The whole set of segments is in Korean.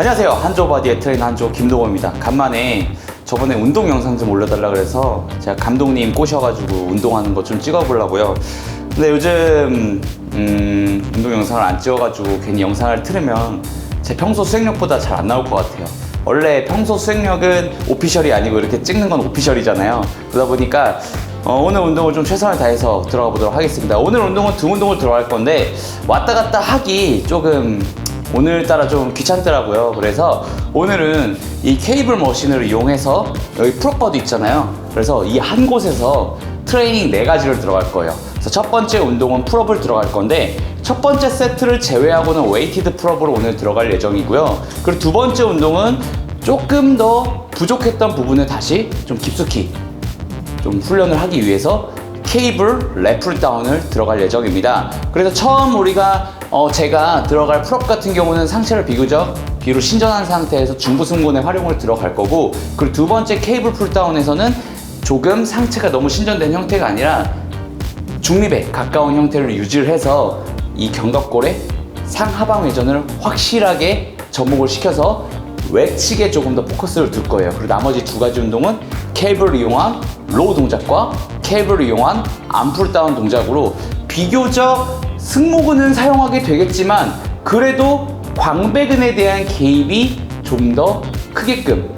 안녕하세요. 한조바디의 트레이너 한조 김동호입니다. 간만에 저번에 운동 영상 좀 올려달라 그래서 제가 감독님 꼬셔가지고 운동하는 거 좀 찍어보려고요. 근데 요즘 운동 영상을 안 찍어가지고 괜히 영상을 틀으면 제 평소 수행력보다 잘 안 나올 것 같아요. 원래 평소 수행력은 오피셜이 아니고 이렇게 찍는 건 오피셜이잖아요. 그러다 보니까 오늘 운동을 좀 최선을 다해서 들어가 보도록 하겠습니다. 오늘 운동은 등 운동을 들어갈 건데 왔다 갔다 하기 조금 오늘따라 좀 귀찮더라고요. 그래서 오늘은 이 케이블 머신을 이용해서 여기 풀업바도 있잖아요. 그래서 이 한 곳에서 트레이닝 4가지를 들어갈 거예요. 그래서 첫 번째 운동은 풀업을 들어갈 건데 첫 번째 세트를 제외하고는 웨이티드 풀업으로 오늘 들어갈 예정이고요. 그리고 두 번째 운동은 조금 더 부족했던 부분을 다시 좀 깊숙이 좀 훈련을 하기 위해서 케이블 랩풀 다운을 들어갈 예정입니다. 그래서 처음 제가 들어갈 풀업 같은 경우는 상체를 비교적 신전한 상태에서 중부 승모근의 활용을 들어갈 거고, 그리고 두 번째 케이블 풀다운에서는 조금 상체가 너무 신전된 형태가 아니라 중립에 가까운 형태를 유지를 해서 이 견갑골의 상하방 회전을 확실하게 접목을 시켜서 외측에 조금 더 포커스를 둘 거예요. 그리고 나머지 2가지 운동은 케이블을 이용한 로우 동작과 케이블을 이용한 암풀 다운 동작으로 비교적 승모근은 사용하게 되겠지만 그래도 광배근에 대한 개입이 좀 더 크게끔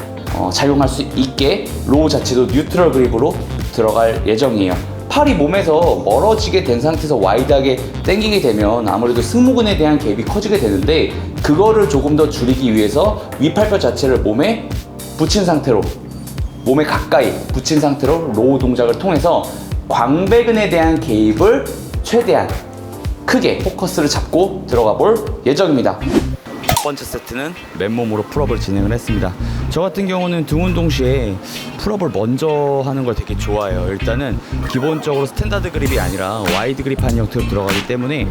작용할 수 있게 로우 자체도 뉴트럴 그립으로 들어갈 예정이에요. 팔이 몸에서 멀어지게 된 상태에서 와이드하게 당기게 되면 아무래도 승모근에 대한 개입이 커지게 되는데, 그거를 조금 더 줄이기 위해서 위팔뼈 자체를 몸에 붙인 상태로, 몸에 가까이 붙인 상태로 로우 동작을 통해서 광배근에 대한 개입을 최대한 크게 포커스를 잡고 들어가 볼 예정입니다. 첫 번째 세트는 맨몸으로 풀업을 진행을 했습니다. 저 같은 경우는 등 운동 시에 풀업을 먼저 하는 걸 되게 좋아해요. 일단은 기본적으로 스탠다드 그립이 아니라 와이드 그립한 형태로 들어가기 때문에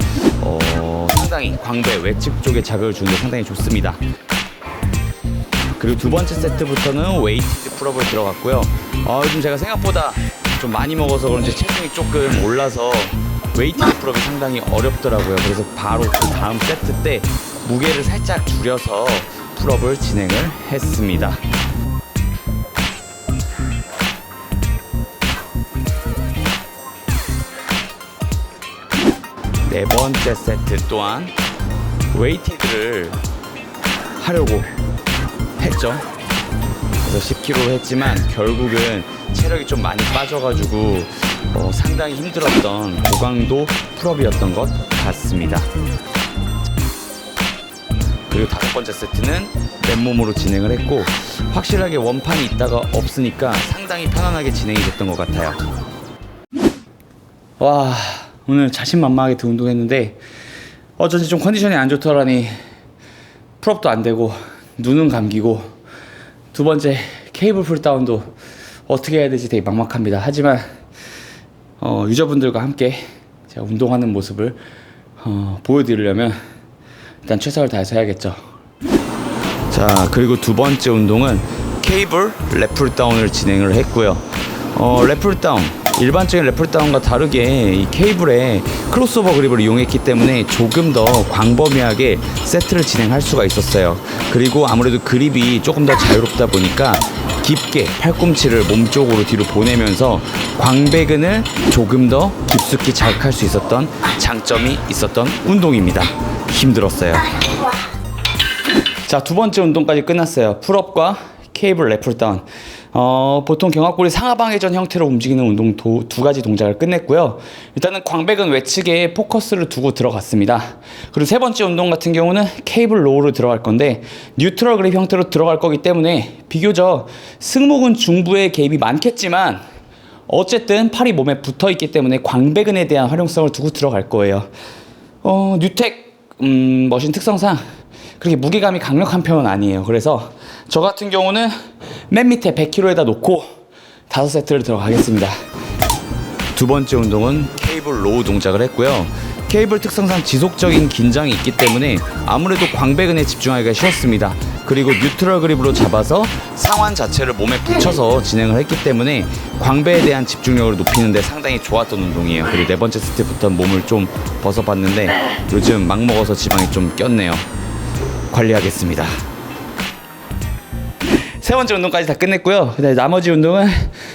상당히 광배 외측 쪽에 자극을 주는데 상당히 좋습니다. 그리고 두 번째 세트부터는 웨이티드 풀업을 들어갔고요. 요즘 제가 생각보다 좀 많이 먹어서 그런지 체중이 조금 올라서 웨이티드 풀업이 상당히 어렵더라고요. 그래서 바로 그 다음 세트 때 무게를 살짝 줄여서 풀업을 진행을 했습니다. 네 번째 세트 또한 웨이티드를 하려고 했죠. 그래서 10kg로 했지만 결국은 체력이 좀 많이 빠져가지고 상당히 힘들었던 고강도 풀업이었던 것 같습니다. 그리고 5번째 세트는 맨몸으로 진행을 했고 확실하게 원판이 있다가 없으니까 상당히 편안하게 진행이 됐던 것 같아요. 와, 오늘 자신만만하게 등 운동했는데 어쩐지 좀 컨디션이 안 좋더라니 풀업도 안 되고 눈은 감기고 두 번째 케이블 풀다운도 어떻게 해야 될지 되게 막막합니다. 하지만 유저분들과 함께 제가 운동하는 모습을 보여드리려면 일단 최선을 다해서 해야겠죠. 자, 그리고 두 번째 운동은 케이블 랩풀 다운을 진행을 했고요. 랩풀 다운, 일반적인 랩풀 다운과 다르게 이 케이블에 크로스오버 그립을 이용했기 때문에 조금 더 광범위하게 세트를 진행할 수가 있었어요. 그리고 아무래도 그립이 조금 더 자유롭다 보니까 깊게 팔꿈치를 몸 쪽으로 뒤로 보내면서 광배근을 조금 더 깊숙이 자극할 수 있었던 장점이 있었던 운동입니다. 힘들었어요. 자, 두 번째 운동까지 끝났어요. 풀업과 케이블 랩풀 다운. 보통 견갑골이 상하방 회전 형태로 움직이는 운동 2가지 동작을 끝냈고요. 일단은 광배근 외측에 포커스를 두고 들어갔습니다. 그리고 세 번째 운동 같은 경우는 케이블 로우로 들어갈 건데 뉴트럴 그립 형태로 들어갈 거기 때문에 비교적 승모근 중부에 개입이 많겠지만 어쨌든 팔이 몸에 붙어 있기 때문에 광배근에 대한 활용성을 두고 들어갈 거예요. 뉴텍 머신 특성상 그렇게 무게감이 강력한 편은 아니에요. 그래서 저 같은 경우는 맨 밑에 100kg에다 놓고 5세트를 들어가겠습니다. 두 번째 운동은 케이블 로우 동작을 했고요. 케이블 특성상 지속적인 긴장이 있기 때문에 아무래도 광배근에 집중하기가 쉬웠습니다. 그리고 뉴트럴 그립으로 잡아서 상완 자체를 몸에 붙여서 진행을 했기 때문에 광배에 대한 집중력을 높이는 데 상당히 좋았던 운동이에요. 그리고 네 번째 세트부터 몸을 좀 벗어봤는데 요즘 막 먹어서 지방이 좀 꼈네요. 관리하겠습니다. 세 번째 운동까지 다 끝냈고요. 그다음에 나머지 운동은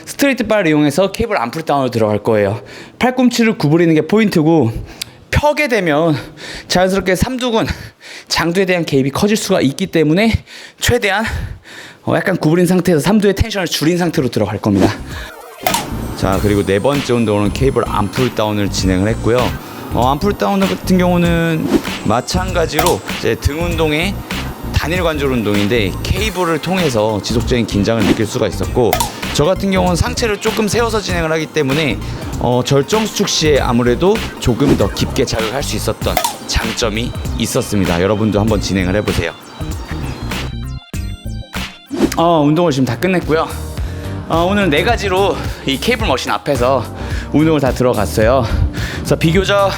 스트레이트 바를 이용해서 케이블 암풀 다운으로 들어갈 거예요. 팔꿈치를 구부리는 게 포인트고, 펴게 되면 자연스럽게 삼두근, 장두에 대한 개입이 커질 수가 있기 때문에 최대한 약간 구부린 상태에서 삼두의 텐션을 줄인 상태로 들어갈 겁니다. 자, 그리고 네 번째 운동은 케이블 암풀 다운을 진행을 했고요. 암풀 다운 같은 경우는 마찬가지로 이제 등 운동의 단일 관절 운동인데 케이블을 통해서 지속적인 긴장을 느낄 수가 있었고, 저 같은 경우는 상체를 조금 세워서 진행을 하기 때문에 절정 수축 시에 아무래도 조금 더 깊게 자극할 수 있었던 장점이 있었습니다. 여러분도 한번 진행을 해보세요. 운동을 지금 다 끝냈고요. 오늘 4가지로 이 케이블 머신 앞에서 운동을 다 들어갔어요. 그래서 비교적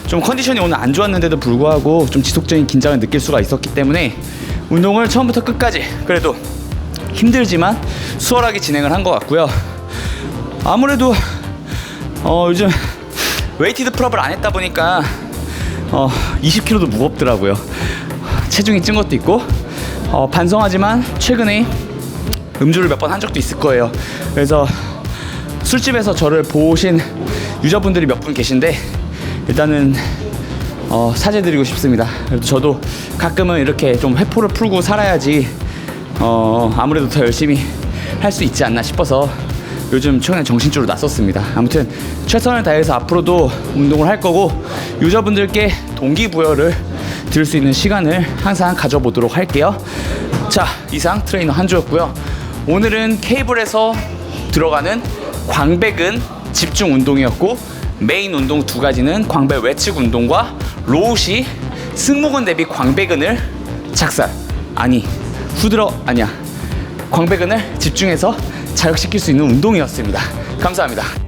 좀 컨디션이 오늘 안 좋았는데도 불구하고 좀 지속적인 긴장을 느낄 수가 있었기 때문에 운동을 처음부터 끝까지 그래도 힘들지만 수월하게 진행을 한 것 같고요. 아무래도 요즘 웨이티드 풀업을 안 했다 보니까 20kg도 무겁더라고요. 체중이 찐 것도 있고, 반성하지만 최근에 음주를 몇 번 한 적도 있을 거예요. 그래서 술집에서 저를 보신 유저분들이 몇 분 계신데 일단은 사죄드리고 싶습니다. 그래도 저도 가끔은 이렇게 좀 회포를 풀고 살아야지 아무래도 더 열심히 할 수 있지 않나 싶어서 요즘 최근에 정신줄로 났었습니다. 아무튼 최선을 다해서 앞으로도 운동을 할 거고, 유저분들께 동기부여를 드릴 수 있는 시간을 항상 가져보도록 할게요. 자, 이상 트레이너 한주였고요. 오늘은 케이블에서 들어가는 광배근 집중 운동이었고, 메인 운동 2가지는 광배 외측 운동과 로우 시 승모근 대비 광배근을 광배근을 집중해서 자극시킬 수 있는 운동이었습니다. 감사합니다.